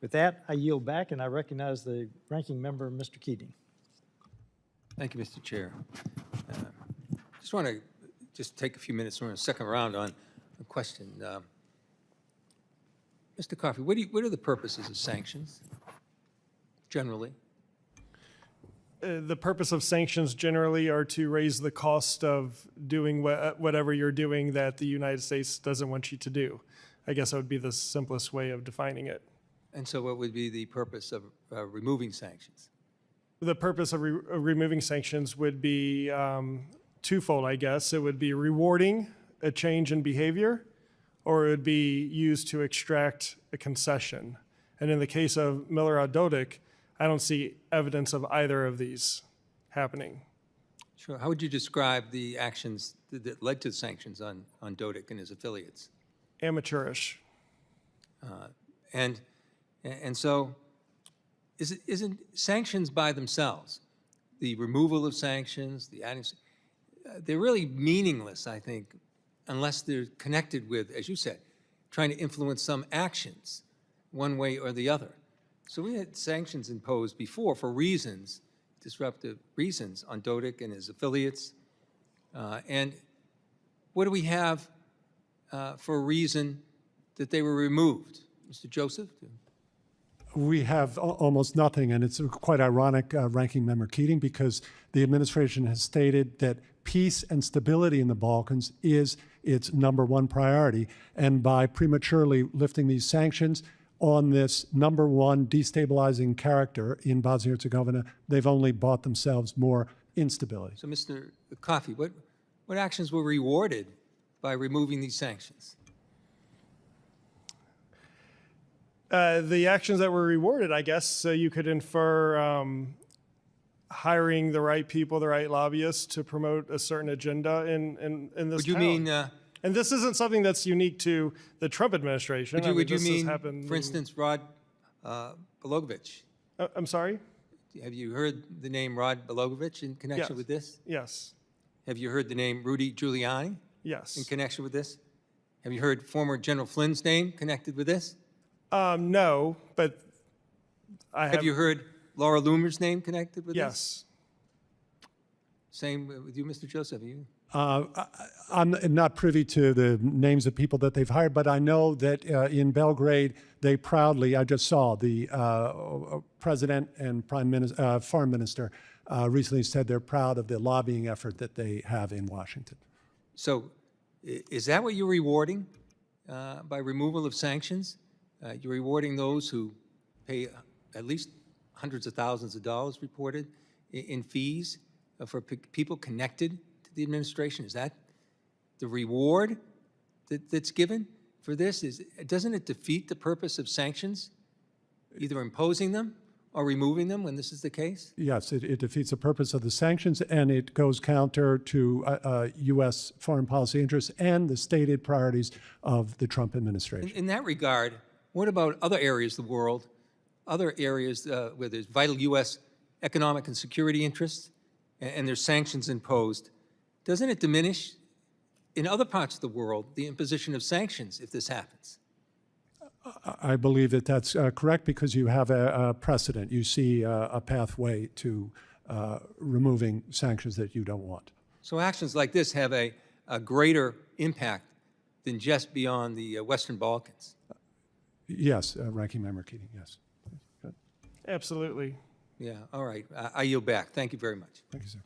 With that, I yield back, and I recognize the ranking member, Mr. Keating. Thank you, Mr. Chair. Just want to take a few minutes for a second round on a question. Mr. Coffey, what are the purposes of sanctions, generally? The purpose of sanctions generally are to raise the cost of doing whatever you're doing that the United States doesn't want you to do. I guess that would be the simplest way of defining it. And so what would be the purpose of removing sanctions? The purpose of removing sanctions would be twofold, I guess. It would be rewarding a change in behavior, or it would be used to extract a concession. And in the case of Milorad Dodik, I don't see evidence of either of these happening. Sure. How would you describe the actions that led to sanctions on Dodik and his affiliates? Amateurish. And so isn't sanctions by themselves, the removal of sanctions, the adding, they're really meaningless, I think, unless they're connected with, as you said, trying to influence some actions one way or the other. So we had sanctions imposed before for reasons, disruptive reasons, on Dodik and his affiliates. And what do we have for a reason that they were removed? Mr. Joseph? We have almost nothing, and it's quite ironic, Ranking Member Keating, because the administration has stated that peace and stability in the Balkans is its #1 priority, and by prematurely lifting these sanctions on this #1 destabilizing character in Bosnia-Herzegovina, they've only bought themselves more instability. So, Mr. Coffey, what actions were rewarded by removing these sanctions? The actions that were rewarded, I guess, so you could infer hiring the right people, the right lobbyists to promote a certain agenda in this Would you town. mean? And this isn't something that's unique to the Trump administration. Would you this has mean, happened for instance, Rod Balogovich? I'm sorry? Have you heard the name Rod Balogovich in connection Yes. with this? Yes. Have you heard the name Rudy Giuliani in Yes. connection with this? Have you heard former General Flynn's name connected with this? No, but I Have you heard Laura Loomer's name connected with this? Yes. Same with you, Mr. Joseph. Are you? I'm not privy to the names of people that they've hired, but I know that in Belgrade, they proudly, I just saw the President and Prime Minister, Foreign Minister recently said they're proud of the lobbying effort that they have in Washington. So is that what you're rewarding by removal of sanctions? You're rewarding those who pay at least hundreds of thousands of dollars reported in fees for people connected to the administration. Is that the reward that's given for this? Doesn't it defeat the purpose of sanctions, either imposing them or removing them when this is the case? Yes, it defeats the purpose of the sanctions, and it goes counter to U.S. foreign policy interests and the stated priorities of the Trump administration. In that regard, what about other areas of the world, other areas where there's vital U.S. economic and security interests, and there's sanctions imposed? Doesn't it diminish, in other parts of the world, the imposition of sanctions if this happens? I believe that that's correct, because you have a precedent. You see a pathway to removing sanctions that you don't want. So actions like this have a greater impact than just beyond the Western Balkans. Yes, Ranking Member Keating, yes. Absolutely. Yeah, all right. I yield back. Thank you very much. Thank you, sir.